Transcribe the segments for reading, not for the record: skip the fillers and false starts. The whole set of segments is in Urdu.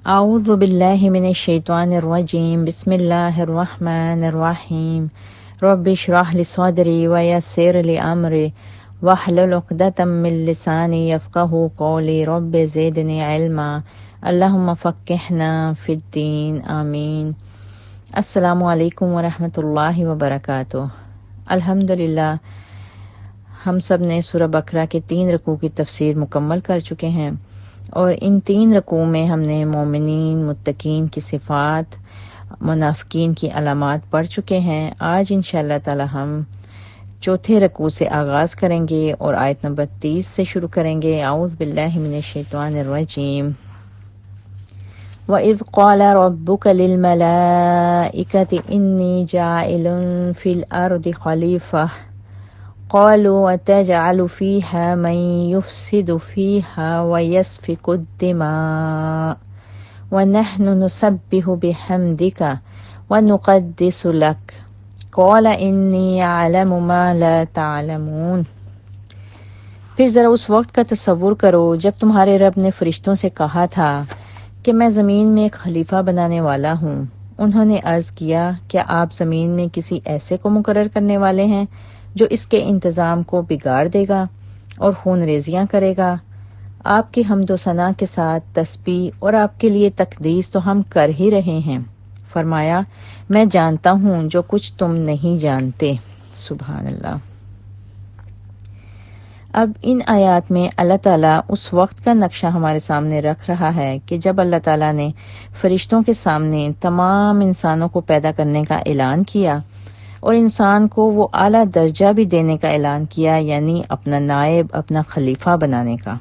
اعوذ باللہ من الشیطان الرجیم بسم اللہ الرحمن الرحیم رب اشرح لی صدری ویسر لی امری واحلل عقدۃ من لسانی یفقہوا قولی رب زدنی علما اللہم فقہنا فی الدین آمین۔ السلام علیکم ورحمۃ اللہ وبرکاتہ۔ الحمدللہ ہم سب نے سورہ بقرہ کے 3 رکوع کی تفسیر مکمل کر چکے ہیں، اور ان 3 رکوع میں ہم نے مومنین متقین کی صفات، منافقین کی علامات پڑھ چکے ہیں۔ آج انشاءاللہ تعالی ہم 4 رکوع سے آغاز کریں گے اور آیت نمبر 30 سے شروع کریں گے۔ اعوذ باللہ من الشیطان الرجیم۔ وَإِذْ قَالَ رَبُّكَ لِلْمَلَائِكَةِ إِنِّي جَاعِلٌ فِي الْأَرْضِ خَلِيفَةً قالوا أتجعل فيها من يفسد فيها ويسفك الدماء ونحن نسبح بحمدك ونقدس لك قال إني أعلم ما لا تعلمون۔ پھر ذرا اس وقت کا تصور کرو جب تمہارے رب نے فرشتوں سے کہا تھا کہ میں زمین میں ایک خلیفہ بنانے والا ہوں۔ انہوں نے عرض کیا، کیا آپ زمین میں کسی ایسے کو مقرر کرنے والے ہیں جو اس کے انتظام کو بگاڑ دے گا اور خون ریزیاں کرے گا؟ آپ کی حمد و ثنا کے ساتھ تسبیح اور آپ کے لیے تقدیس تو ہم کر ہی رہے ہیں۔ فرمایا، میں جانتا ہوں جو کچھ تم نہیں جانتے۔ سبحان اللہ۔ اب ان آیات میں اللہ تعالیٰ اس وقت کا نقشہ ہمارے سامنے رکھ رہا ہے کہ جب اللہ تعالیٰ نے فرشتوں کے سامنے تمام انسانوں کو پیدا کرنے کا اعلان کیا اور انسان کو وہ اعلیٰ درجہ بھی دینے کا اعلان کیا، یعنی اپنا نائب، اپنا خلیفہ بنانے کا،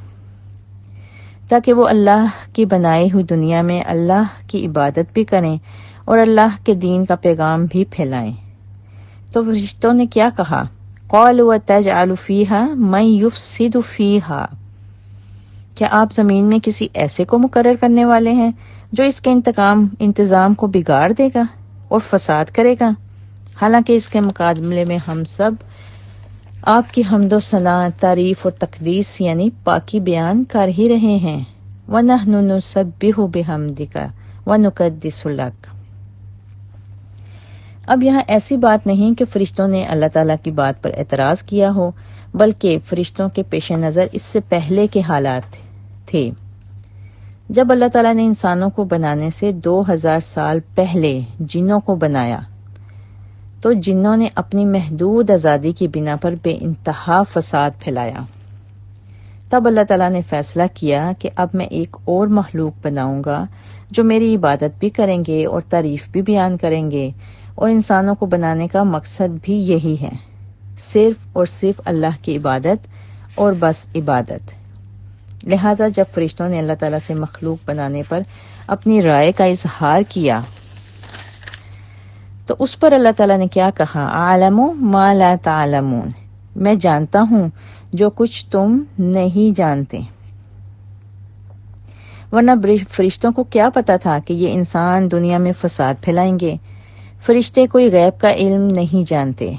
تاکہ وہ اللہ کی بنائی ہوئی دنیا میں اللہ کی عبادت بھی کریں اور اللہ کے دین کا پیغام بھی پھیلائیں۔ تو فرشتوں نے کیا کہا؟ قالوا تجعل فیہا من یفسد فیہا، کیا آپ زمین میں کسی ایسے کو مقرر کرنے والے ہیں جو اس کے انتظام کو بگاڑ دے گا اور فساد کرے گا؟ حالانکہ اس کے مقابلے میں ہم سب آپ کی حمد و ثنا، تعریف اور تقدیس یعنی پاکی بیان کر ہی رہے ہیں۔ وَنَحْنُ نُسَبِّحُ بِحَمْدِكَ وَنُقَدِّسُ لَكَ۔ اب یہاں ایسی بات نہیں کہ فرشتوں نے اللہ تعالیٰ کی بات پر اعتراض کیا ہو، بلکہ فرشتوں کے پیش نظر اس سے پہلے کے حالات تھے۔ جب اللہ تعالیٰ نے انسانوں کو بنانے سے 2000 سال پہلے جنوں کو بنایا تو جنوں نے اپنی محدود آزادی کی بنا پر بے انتہا فساد پھیلایا۔ تب اللہ تعالیٰ نے فیصلہ کیا کہ اب میں ایک اور مخلوق بناؤں گا جو میری عبادت بھی کریں گے اور تعریف بھی بیان کریں گے، اور انسانوں کو بنانے کا مقصد بھی یہی ہے، صرف اور صرف اللہ کی عبادت اور بس عبادت۔ لہٰذا جب فرشتوں نے اللہ تعالیٰ سے مخلوق بنانے پر اپنی رائے کا اظہار کیا تو اس پر اللہ تعالیٰ نے کیا کہا؟ عالم ما لا تعلمون، میں جانتا ہوں جو کچھ تم نہیں جانتے۔ ورنہ فرشتوں کو کیا پتا تھا کہ یہ انسان دنیا میں فساد پھیلائیں گے؟ فرشتے کوئی غیب کا علم نہیں جانتے۔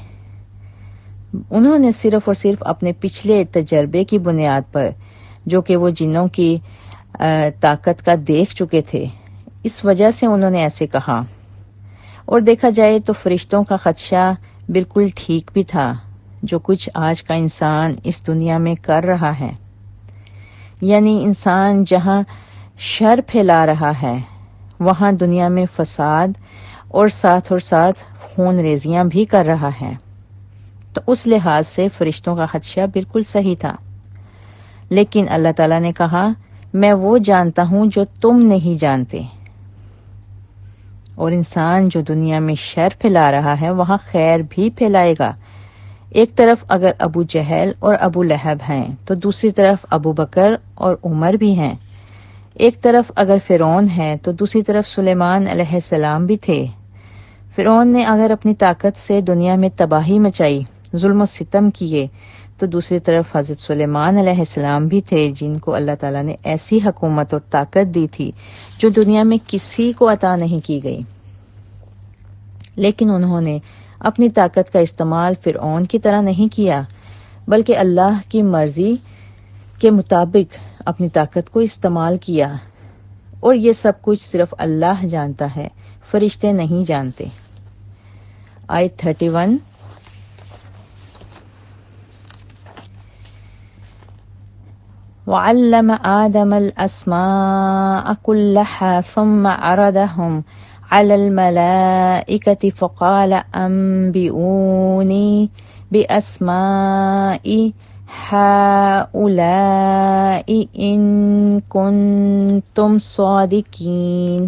انہوں نے صرف اور صرف اپنے پچھلے تجربے کی بنیاد پر، جو کہ وہ جنوں کی طاقت کا دیکھ چکے تھے، اس وجہ سے انہوں نے ایسے کہا۔ اور دیکھا جائے تو فرشتوں کا خدشہ بالکل ٹھیک بھی تھا، جو کچھ آج کا انسان اس دنیا میں کر رہا ہے، یعنی انسان جہاں شر پھیلا رہا ہے وہاں دنیا میں فساد اور ساتھ خون ریزیاں بھی کر رہا ہے۔ تو اس لحاظ سے فرشتوں کا خدشہ بالکل صحیح تھا، لیکن اللہ تعالیٰ نے کہا، میں وہ جانتا ہوں جو تم نہیں جانتے۔ اور انسان جو دنیا میں شر پھیلا رہا ہے وہاں خیر بھی پھیلائے گا۔ ایک طرف اگر ابو جہل اور ابو لہب ہیں تو دوسری طرف ابو بکر اور عمر بھی ہیں۔ ایک طرف اگر فرعون ہے تو دوسری طرف سلیمان علیہ السلام بھی تھے۔ فرعون نے اگر اپنی طاقت سے دنیا میں تباہی مچائی، ظلم و ستم کیے، تو دوسری طرف حضرت سلیمان علیہ السلام بھی تھے، جن کو اللہ تعالیٰ نے ایسی حکومت اور طاقت دی تھی جو دنیا میں کسی کو عطا نہیں کی گئی، لیکن انہوں نے اپنی طاقت کا استعمال فرعون کی طرح نہیں کیا، بلکہ اللہ کی مرضی کے مطابق اپنی طاقت کو استعمال کیا۔ اور یہ سب کچھ صرف اللہ جانتا ہے، فرشتے نہیں جانتے۔ آیت 31، وَعَلَّمَ آدَمَ الْأَسْمَاءَ كُلَّهَا ثُمَّ عَرَضَهُمْ عَلَى الْمَلَائِكَةِ فَقَالَ أَنْبِئُونِي بِأَسْمَاءِ هَؤُلَاءِ إِن كُنتُمْ صَادِقِينَ۔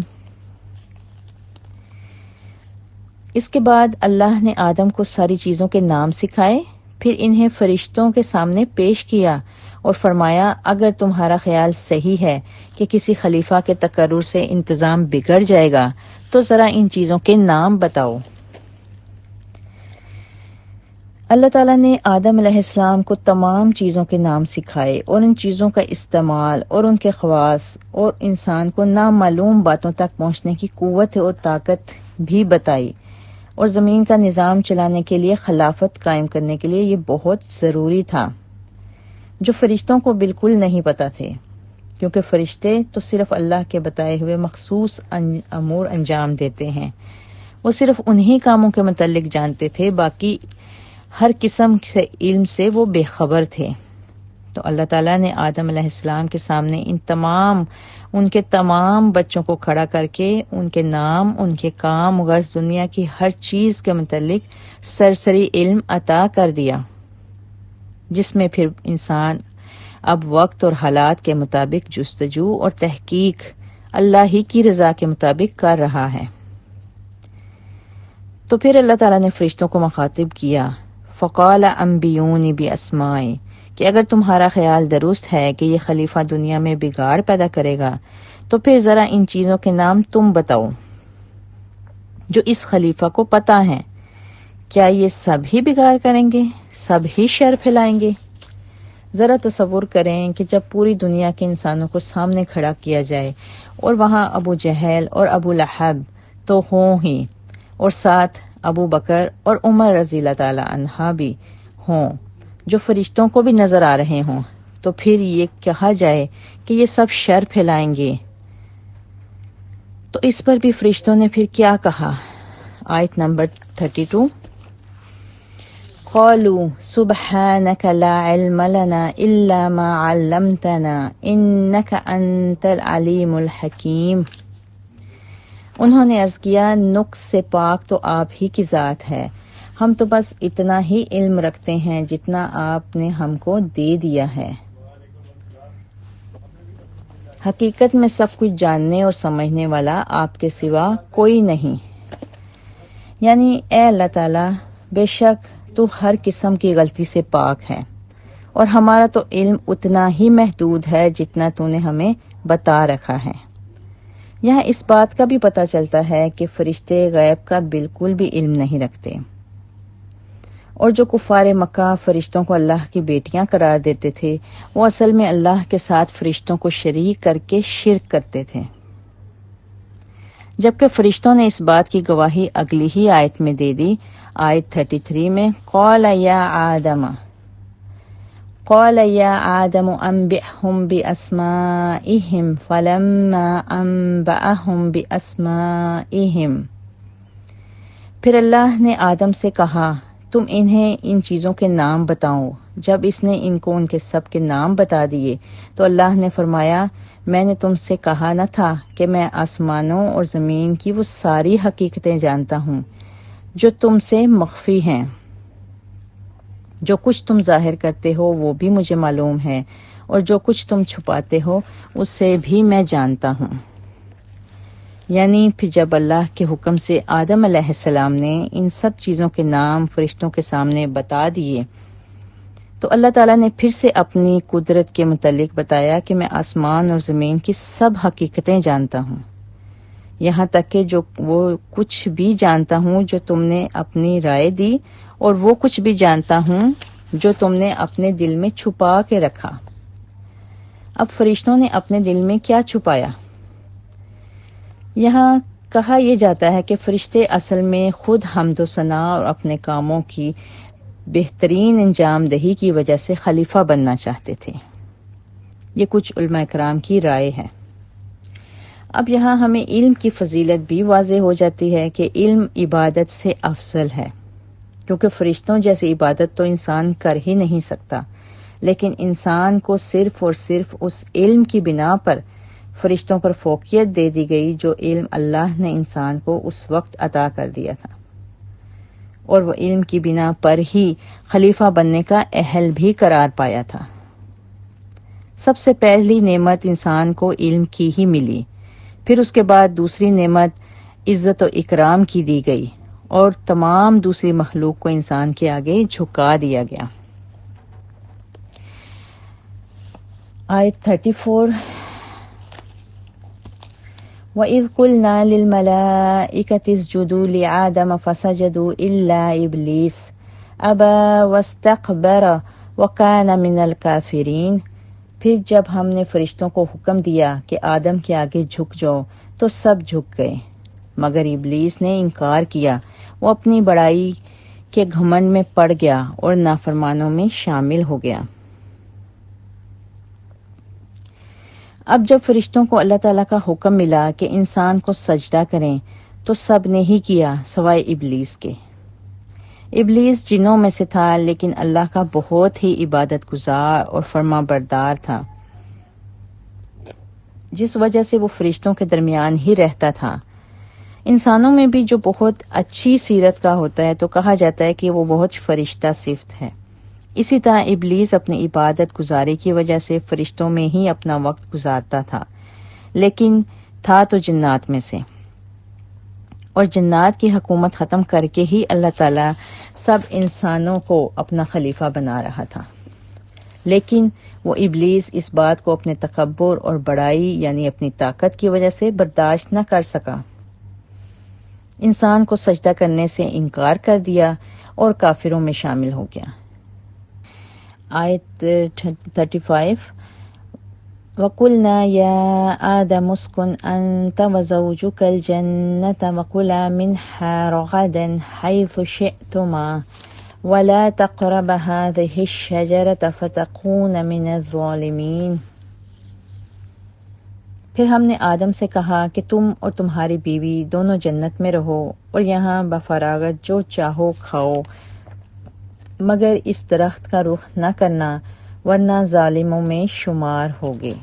اس کے بعد اللہ نے آدم کو ساری چیزوں کے نام سکھائے، پھر انہیں فرشتوں کے سامنے پیش کیا اور فرمایا اگر تمہارا خیال صحیح ہے کہ کسی خلیفہ کے تقرر سے انتظام بگڑ جائے گا تو ذرا ان چیزوں کے نام بتاؤ۔ اللہ تعالیٰ نے آدم علیہ السلام کو تمام چیزوں کے نام سکھائے اور ان چیزوں کا استعمال اور ان کے خواص اور انسان کو نامعلوم باتوں تک پہنچنے کی قوت اور طاقت بھی بتائی، اور زمین کا نظام چلانے کے لیے، خلافت قائم کرنے کے لیے یہ بہت ضروری تھا، جو فرشتوں کو بالکل نہیں پتہ تھے، کیونکہ فرشتے تو صرف اللہ کے بتائے ہوئے مخصوص امور انجام دیتے ہیں، وہ صرف انہی کاموں کے متعلق جانتے تھے، باقی ہر قسم سے علم سے وہ بے خبر تھے۔ تو اللہ تعالیٰ نے آدم علیہ السلام کے سامنے ان کے تمام بچوں کو کھڑا کر کے ان کے نام، ان کے کام، غرض دنیا کی ہر چیز کے متعلق سرسری علم عطا کر دیا، جس میں پھر انسان اب وقت اور حالات کے مطابق جستجو اور تحقیق اللہ ہی کی رضا کے مطابق کر رہا ہے۔ تو پھر اللہ تعالیٰ نے فرشتوں کو مخاطب کیا، فقال انبئونی باسماء، کہ اگر تمہارا خیال درست ہے کہ یہ خلیفہ دنیا میں بگاڑ پیدا کرے گا تو پھر ذرا ان چیزوں کے نام تم بتاؤ جو اس خلیفہ کو پتہ ہیں۔ کیا یہ سب ہی بگاڑ کریں گے، سب ہی شر پھیلائیں گے؟ ذرا تصور کریں کہ جب پوری دنیا کے انسانوں کو سامنے کھڑا کیا جائے اور وہاں ابو جہل اور ابو لہب تو ہوں ہی، اور ساتھ ابو بکر اور عمر رضی اللہ تعالی عنہ بھی ہوں جو فرشتوں کو بھی نظر آ رہے ہوں، تو پھر یہ کہا جائے کہ یہ سب شر پھیلائیں گے، تو اس پر بھی فرشتوں نے پھر کیا کہا؟ آیت نمبر 32، قالوا سبحانك لا علم لنا الا ما علمتنا انك انت العلیم الحکیم۔ انہوں نے عرض کیا نقص سے پاک تو آپ ہی کی ذات ہے، ہم تو بس اتنا ہی علم رکھتے ہیں جتنا آپ نے ہم کو دے دیا ہے، حقیقت میں سب کچھ جاننے اور سمجھنے والا آپ کے سوا کوئی نہیں۔ یعنی اے اللہ تعالیٰ، بے شک تو ہر قسم کی غلطی سے پاک ہے، اور ہمارا تو علم اتنا ہی محدود ہے جتنا تو نے ہمیں بتا رکھا ہے۔ یہاں اس بات کا بھی پتہ چلتا ہے کہ فرشتے غیب کا بالکل بھی علم نہیں رکھتے، اور جو کفار مکہ فرشتوں کو اللہ کی بیٹیاں قرار دیتے تھے، وہ اصل میں اللہ کے ساتھ فرشتوں کو شریک کر کے شرک کرتے تھے، جبکہ فرشتوں نے اس بات کی گواہی اگلی ہی آیت میں دے دی، آیت 33 میں، قال یا آدم انبئهم باسمائهم فلما انبأهم باسمائهم۔ پھر اللہ نے آدم سے کہا تم انہیں ان چیزوں کے نام بتاؤ۔ جب اس نے ان کو ان کے سب کے نام بتا دیے تو اللہ نے فرمایا میں نے تم سے کہا نہ تھا کہ میں آسمانوں اور زمین کی وہ ساری حقیقتیں جانتا ہوں جو تم سے مخفی ہیں، جو کچھ تم ظاہر کرتے ہو وہ بھی مجھے معلوم ہے، اور جو کچھ تم چھپاتے ہو اسے بھی میں جانتا ہوں۔ یعنی پھر جب اللہ کے حکم سے آدم علیہ السلام نے ان سب چیزوں کے نام فرشتوں کے سامنے بتا دیے تو اللہ تعالیٰ نے پھر سے اپنی قدرت کے متعلق بتایا کہ میں آسمان اور زمین کی سب حقیقتیں جانتا ہوں، یہاں تک کہ جو وہ کچھ بھی جانتا ہوں جو تم نے اپنی رائے دی، اور وہ کچھ بھی جانتا ہوں جو تم نے اپنے دل میں چھپا کے رکھا۔ اب فرشتوں نے اپنے دل میں کیا چھپایا؟ یہاں کہا یہ جاتا ہے کہ فرشتے اصل میں خود حمد و ثنا اور اپنے کاموں کی بہترین انجام دہی کی وجہ سے خلیفہ بننا چاہتے تھے۔ یہ کچھ علماء کرام کی رائے ہے۔ اب یہاں ہمیں علم کی فضیلت بھی واضح ہو جاتی ہے کہ علم عبادت سے افضل ہے، کیونکہ فرشتوں جیسی عبادت تو انسان کر ہی نہیں سکتا، لیکن انسان کو صرف اور صرف اس علم کی بنا پر فرشتوں پر فوقیت دے دی گئی جو علم اللہ نے انسان کو اس وقت عطا کر دیا تھا، اور وہ علم کی بنا پر ہی خلیفہ بننے کا اہل بھی قرار پایا تھا۔ سب سے پہلی نعمت انسان کو علم کی ہی ملی، پھر اس کے بعد دوسری نعمت عزت و اکرام کی دی گئی، اور تمام دوسری مخلوق کو انسان کے آگے جھکا دیا گیا۔ آیت 34، وَإِذْ قُلْنَا لِلْمَلَائِكَةِ اسْجُدُوا لِآدَمَ فَسَجَدُوا إِلَّا إِبْلِيسَ أَبَى وَاسْتَكْبَرَ وَكَانَ مِنَ الْكَافِرِينَ۔ پھر جب ہم نے فرشتوں کو حکم دیا کہ آدم کے آگے جھک جاؤ تو سب جھک گئے، مگر ابلیس نے انکار کیا، وہ اپنی بڑائی کے گھمنڈ میں پڑ گیا اور نافرمانوں میں شامل ہو گیا۔ اب جب فرشتوں کو اللہ تعالیٰ کا حکم ملا کہ انسان کو سجدہ کریں تو سب نے ہی کیا سوائے ابلیس کے۔ ابلیس جنوں میں سے تھا، لیکن اللہ کا بہت ہی عبادت گزار اور فرما بردار تھا، جس وجہ سے وہ فرشتوں کے درمیان ہی رہتا تھا۔ انسانوں میں بھی جو بہت اچھی سیرت کا ہوتا ہے تو کہا جاتا ہے کہ وہ بہت فرشتہ صفت ہے۔ اسی طرح ابلیس اپنی عبادت گزاری کی وجہ سے فرشتوں میں ہی اپنا وقت گزارتا تھا، لیکن تھا تو جنات میں سے، اور جنات کی حکومت ختم کر کے ہی اللہ تعالیٰ سب انسانوں کو اپنا خلیفہ بنا رہا تھا، لیکن وہ ابلیس اس بات کو اپنے تکبر اور بڑائی یعنی اپنی طاقت کی وجہ سے برداشت نہ کر سکا، انسان کو سجدہ کرنے سے انکار کر دیا اور کافروں میں شامل ہو گیا۔ آیت 35، وَقُلْنَا يَا آدَمُ اسْكُنْ أَنْتَ وَزَوْجُكَ الْجَنَّةَ وَكُلَا مِنْهَا رَغَدًا حَيْثُ شِئْتُمَا وَلَا تَقْرَبَا هَٰذِهِ الشَّجَرَةَ فَتَكُونَ مِنَ الظَّالِمِينَ۔ پھر ہم نے آدم سے کہا کہ تم اور تمہاری بیوی دونوں جنت میں رہو اور یہاں بفراغت جو چاہو کھاؤ، مگر اس درخت کا رخ نہ کرنا ورنہ ظالموں میں شمار ہوگے۔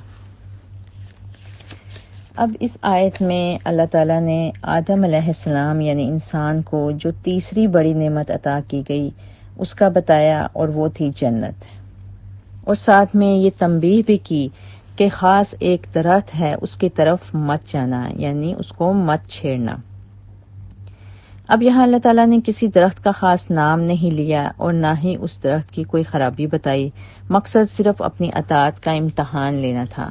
اب اس آیت میں اللہ تعالیٰ نے آدم علیہ السلام یعنی انسان کو جو تیسری بڑی نعمت عطا کی گئی اس کا بتایا، اور وہ تھی جنت، اور ساتھ میں یہ تنبیہ بھی کی کہ خاص ایک درخت ہے اس کی طرف مت جانا، یعنی اس کو مت چھیڑنا۔ اب یہاں اللہ تعالیٰ نے کسی درخت کا خاص نام نہیں لیا اور نہ ہی اس درخت کی کوئی خرابی بتائی، مقصد صرف اپنی اطاعت کا امتحان لینا تھا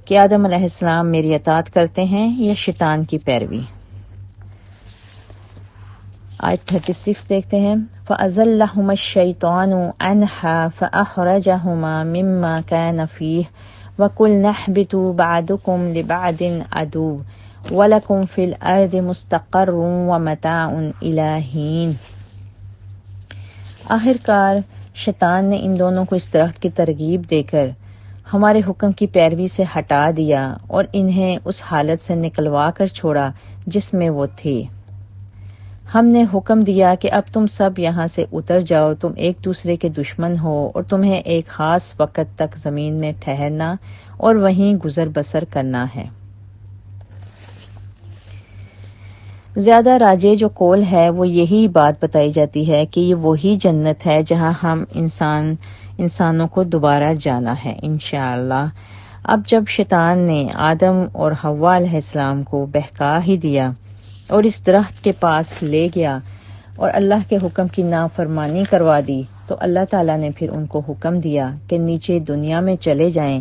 کہ آدم علیہ السلام میری اطاعت کرتے ہیں یا شیطان کی پیروی۔ آیت 36 دیکھتے ہیں، فَأَزَلَّهُمَا الشَّيْطَانُ عَنْهَا فَأَخْرَجَهُمَا مِمَّا كَانَ فِيهِ وَقُلْنَا اهْبِطُوا بَعْضُكُمْ لِبَعْضٍ عَدُوٌّ وَلَكُمْ فِي الْأَرْضِ مُسْتَقَرٌّ وَمَتَاعٌ إِلَىٰ حِینٍ۔ آخر کار شیطان نے ان دونوں کو اس درخت کی ترغیب دے کر ہمارے حکم کی پیروی سے ہٹا دیا اور انہیں اس حالت سے نکلوا کر چھوڑا جس میں وہ تھے۔ ہم نے حکم دیا کہ اب تم سب یہاں سے اتر جاؤ، تم ایک دوسرے کے دشمن ہو اور تمہیں ایک خاص وقت تک زمین میں ٹھہرنا اور وہیں گزر بسر کرنا ہے۔ زیادہ راجے جو قول ہے وہ یہی بات بتائی جاتی ہے کہ یہ وہی جنت ہے جہاں ہم انسانوں کو دوبارہ جانا ہے انشاءاللہ۔ اب جب شیطان نے آدم اور حوا علیہ السلام کو بہکا ہی دیا اور اس درخت کے پاس لے گیا اور اللہ کے حکم کی نافرمانی کروا دی، تو اللہ تعالیٰ نے پھر ان کو حکم دیا کہ نیچے دنیا میں چلے جائیں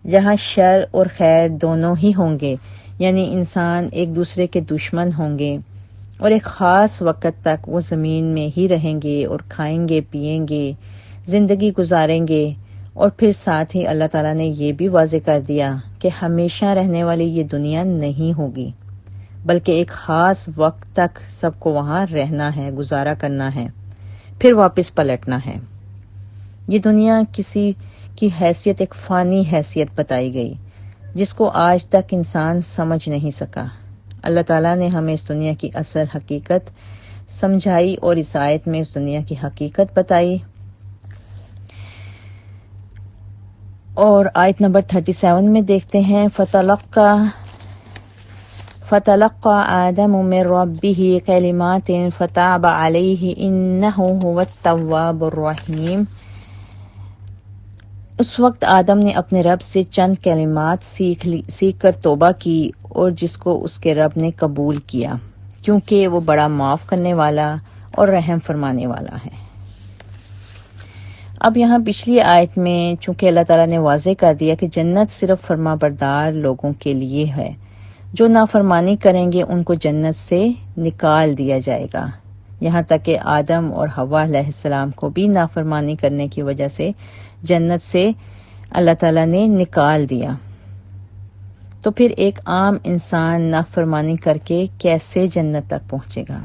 جہاں شر اور خیر دونوں ہی ہوں گے، یعنی انسان ایک دوسرے کے دشمن ہوں گے، اور ایک خاص وقت تک وہ زمین میں ہی رہیں گے اور کھائیں گے پئیں گے، زندگی گزاریں گے۔ اور پھر ساتھ ہی اللہ تعالیٰ نے یہ بھی واضح کر دیا کہ ہمیشہ رہنے والی یہ دنیا نہیں ہوگی، بلکہ ایک خاص وقت تک سب کو وہاں رہنا ہے، گزارا کرنا ہے، پھر واپس پلٹنا ہے۔ یہ دنیا کسی کی حیثیت ایک فانی حیثیت بتائی گئی، جس کو آج تک انسان سمجھ نہیں سکا۔ اللہ تعالیٰ نے ہمیں اس دنیا کی اصل حقیقت سمجھائی اور اس آیت میں اس دنیا کی حقیقت بتائی۔ اور آیت نمبر 37 میں دیکھتے ہیں فَتَلَقَّى آدَمُ مِن رَّبِّهِ كَلِمَاتٍ فَتَابَ عَلَيْهِ إِنَّهُ هُوَ التَّوَّابُ الرَّحِيمُ۔ اس وقت آدم نے اپنے رب سے چند کلمات سیکھ کر توبہ کی اور جس کو اس کے رب نے قبول کیا، کیونکہ وہ بڑا معاف کرنے والا اور رحم فرمانے والا ہے۔ اب یہاں پچھلی آیت میں چونکہ اللہ تعالیٰ نے واضح کر دیا کہ جنت صرف فرما بردار لوگوں کے لیے ہے، جو نافرمانی کریں گے ان کو جنت سے نکال دیا جائے گا، یہاں تک کہ آدم اور حوا علیہ السلام کو بھی نافرمانی کرنے کی وجہ سے جنت سے اللہ تعالیٰ نے نکال دیا۔ تو پھر ایک عام انسان نافرمانی کر کے کیسے جنت تک پہنچے گا؟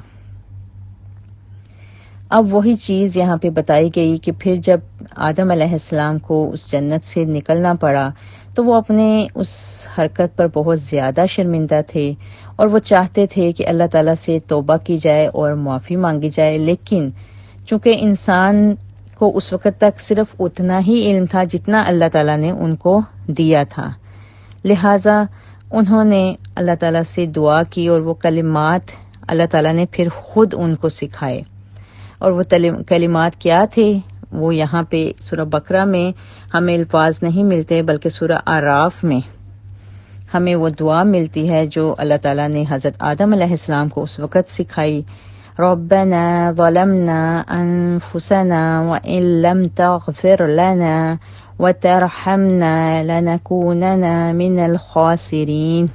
اب وہی چیز یہاں پہ بتائی گئی کہ پھر جب آدم علیہ السلام کو اس جنت سے نکلنا پڑا تو وہ اپنے اس حرکت پر بہت زیادہ شرمندہ تھے اور وہ چاہتے تھے کہ اللہ تعالیٰ سے توبہ کی جائے اور معافی مانگی جائے، لیکن چونکہ انسان کو اس وقت تک صرف اتنا ہی علم تھا جتنا اللہ تعالیٰ نے ان کو دیا تھا، لہٰذا انہوں نے اللہ تعالیٰ سے دعا کی اور وہ کلمات اللہ تعالیٰ نے پھر خود ان کو سکھائے۔ اور وہ کلمات کیا تھے؟ وہ یہاں پہ سورہ بقرہ میں ہمیں الفاظ نہیں ملتے، بلکہ سورہ اعراف میں ہمیں وہ دعا ملتی ہے جو اللہ تعالیٰ نے حضرت آدم علیہ السلام کو اس وقت سکھائی۔ ربنا ظلمنا انفسنا وان لم تغفر لنا وترحمنا لنكونن من الخاسرین۔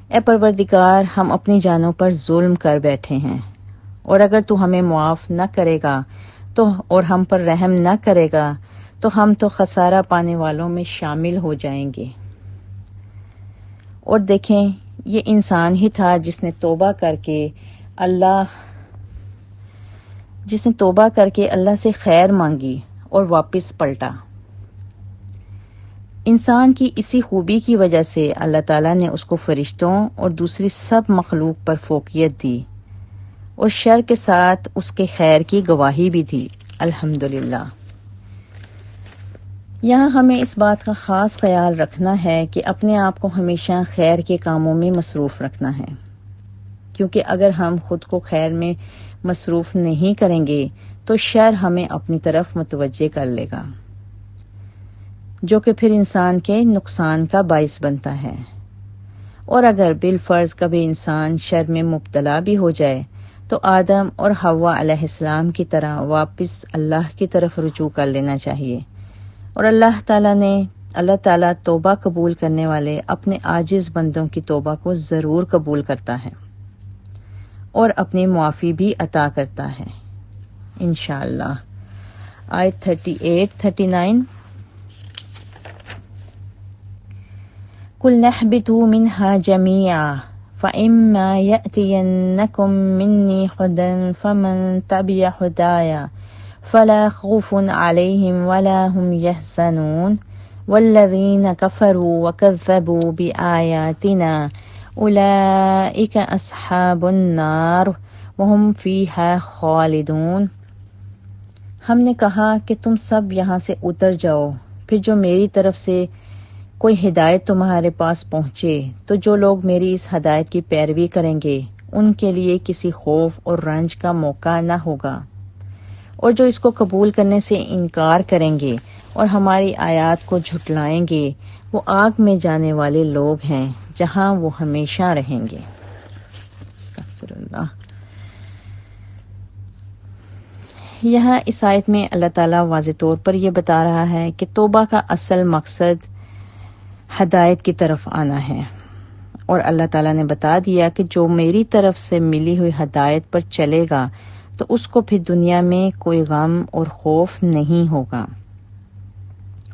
اے پروردگار، ہم اپنی جانوں پر ظلم کر بیٹھے ہیں، اور اگر تو ہمیں معاف نہ کرے گا اور ہم پر رحم نہ کرے گا تو ہم تو خسارہ پانے والوں میں شامل ہو جائیں گے۔ اور دیکھیں، یہ انسان ہی تھا جس نے توبہ کر کے اللہ سے خیر مانگی اور واپس پلٹا۔ انسان کی اسی خوبی کی وجہ سے اللہ تعالیٰ نے اس کو فرشتوں اور دوسری سب مخلوق پر فوقیت دی اور شر کے ساتھ اس کے خیر کی گواہی بھی دی، الحمدللہ۔ یہاں ہمیں اس بات کا خاص خیال رکھنا ہے کہ اپنے آپ کو ہمیشہ خیر کے کاموں میں مصروف رکھنا ہے، کیونکہ اگر ہم خود کو خیر میں مصروف نہیں کریں گے تو شر ہمیں اپنی طرف متوجہ کر لے گا، جو کہ پھر انسان کے نقصان کا باعث بنتا ہے۔ اور اگر بالفرض کبھی انسان شر میں مبتلا بھی ہو جائے تو آدم اور حوا علیہ السلام کی طرح واپس اللہ کی طرف رجوع کر لینا چاہیے، اور اللہ تعالیٰ توبہ قبول کرنے والے اپنے عاجز بندوں کی توبہ کو ضرور قبول کرتا ہے اور اپنی معافی بھی عطا کرتا ہے انشاءاللہ۔ آیت 38-39، قُلْ نَهْبِطُوا مِنْهَا جَمِيعًا فَإِمَّا يَأْتِيَنَّكُم مِّنِّي هُدًى فَمَن تَبِعَ هُدَايَ فَلَا خَوْفٌ عَلَيْهِمْ وَلَا هُمْ يَحْزَنُونَ وَالَّذِينَ كَفَرُوا وَكَذَّبُوا بِآيَاتِنَا أُولَئِكَ أَصْحَابُ النَّارِ وَهُمْ فِيهَا خَالِدُونَ۔ ہم نے کہا کہ تم سب یہاں سے اتر جاؤ، پھر جو میری طرف سے کوئی ہدایت تمہارے پاس پہنچے تو جو لوگ میری اس ہدایت کی پیروی کریں گے ان کے لیے کسی خوف اور رنج کا موقع نہ ہوگا، اور جو اس کو قبول کرنے سے انکار کریں گے اور ہماری آیات کو جھٹلائیں گے وہ آگ میں جانے والے لوگ ہیں جہاں وہ ہمیشہ رہیں گے۔ استغفر اللہ۔ یہاں اس آیت میں اللہ تعالیٰ واضح طور پر یہ بتا رہا ہے کہ توبہ کا اصل مقصد ہدایت کی طرف آنا ہے، اور اللہ تعالیٰ نے بتا دیا کہ جو میری طرف سے ملی ہوئی ہدایت پر چلے گا تو اس کو پھر دنیا میں کوئی غم اور خوف نہیں ہوگا،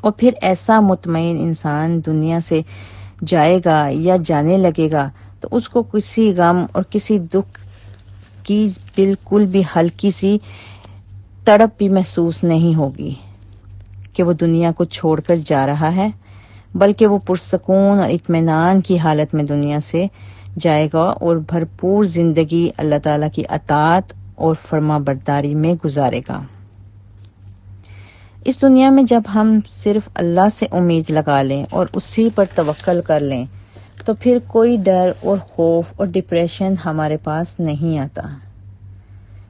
اور پھر ایسا مطمئن انسان دنیا سے جائے گا یا جانے لگے گا تو اس کو کسی غم اور کسی دکھ کی بالکل بھی ہلکی سی تڑپ بھی محسوس نہیں ہوگی کہ وہ دنیا کو چھوڑ کر جا رہا ہے، بلکہ وہ پرسکون اور اطمینان کی حالت میں دنیا سے جائے گا اور بھرپور زندگی اللہ تعالیٰ کی اطاعت اور فرما برداری میں گزارے گا۔ اس دنیا میں جب ہم صرف اللہ سے امید لگا لیں اور اسی پر توکل کر لیں تو پھر کوئی ڈر اور خوف اور ڈپریشن ہمارے پاس نہیں آتا۔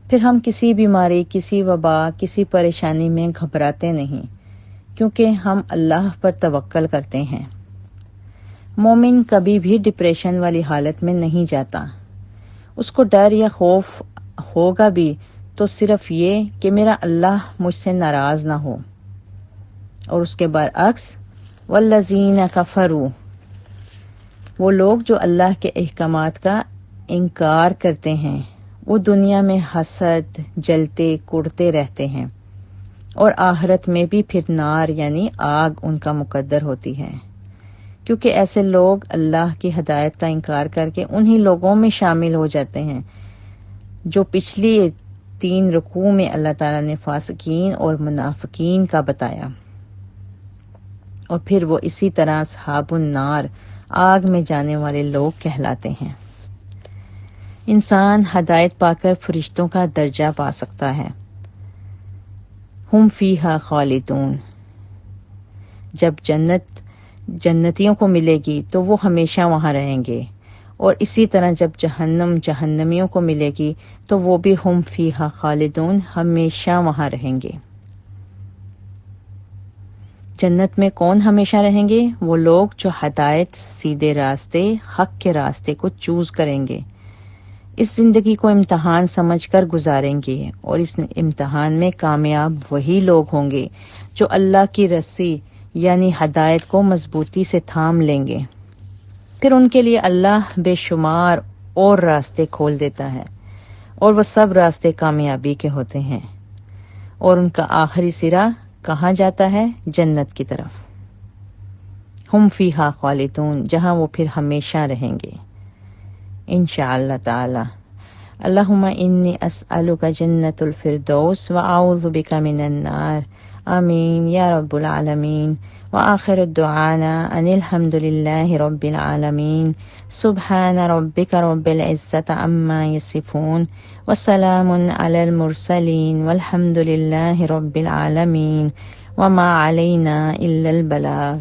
پھر ہم کسی بیماری، کسی وبا، کسی پریشانی میں گھبراتے نہیں، کیونکہ ہم اللہ پر توکل کرتے ہیں۔ مومن کبھی بھی ڈپریشن والی حالت میں نہیں جاتا۔ اس کو ڈر یا خوف ہوگا بھی تو صرف یہ کہ میرا اللہ مجھ سے ناراض نہ ہو۔ اور اس کے برعکس والذین کفروا، وہ لوگ جو اللہ کے احکامات کا انکار کرتے ہیں، وہ دنیا میں حسد، جلتے کڑتے رہتے ہیں، اور آخرت میں بھی پھر نار یعنی آگ ان کا مقدر ہوتی ہے، کیونکہ ایسے لوگ اللہ کی ہدایت کا انکار کر کے انہی لوگوں میں شامل ہو جاتے ہیں جو پچھلی 3 رکوع میں اللہ تعالیٰ نے فاسقین اور منافقین کا بتایا، اور پھر وہ اسی طرح اصحاب النار، آگ میں جانے والے لوگ کہلاتے ہیں۔ انسان ہدایت پا کر فرشتوں کا درجہ پا سکتا ہے۔ ہم فیہا خالدون، جب جنت جنتیوں کو ملے گی تو وہ ہمیشہ وہاں رہیں گے، اور اسی طرح جب جہنم جہنمیوں کو ملے گی تو وہ بھی ہم فیہا خالدون، ہمیشہ وہاں رہیں گے۔ جنت میں کون ہمیشہ رہیں گے؟ وہ لوگ جو ہدایت، سیدھے راستے، حق کے راستے کو چوز کریں گے، اس زندگی کو امتحان سمجھ کر گزاریں گے، اور اس امتحان میں کامیاب وہی لوگ ہوں گے جو اللہ کی رسی یعنی ہدایت کو مضبوطی سے تھام لیں گے۔ پھر ان کے لیے اللہ بے شمار اور راستے کھول دیتا ہے، اور وہ سب راستے کامیابی کے ہوتے ہیں، اور ان کا آخری سرا کہاں جاتا ہے؟ جنت کی طرف۔ ہم فیہا خالدون، جہاں وہ پھر ہمیشہ رہیں گے انشاءاللہ تعالی۔ اللہم انی اسألک جنت الفردوس واعوذ بک من النار، آمین یا رب العالمین۔ وآخر دعانا ان الحمد للہ رب العالمین، سبحان ربک رب العزت عما یصفون، وسلام علی المرسلین، والحمد للہ رب العالمین، وما علینا الا البلاغ۔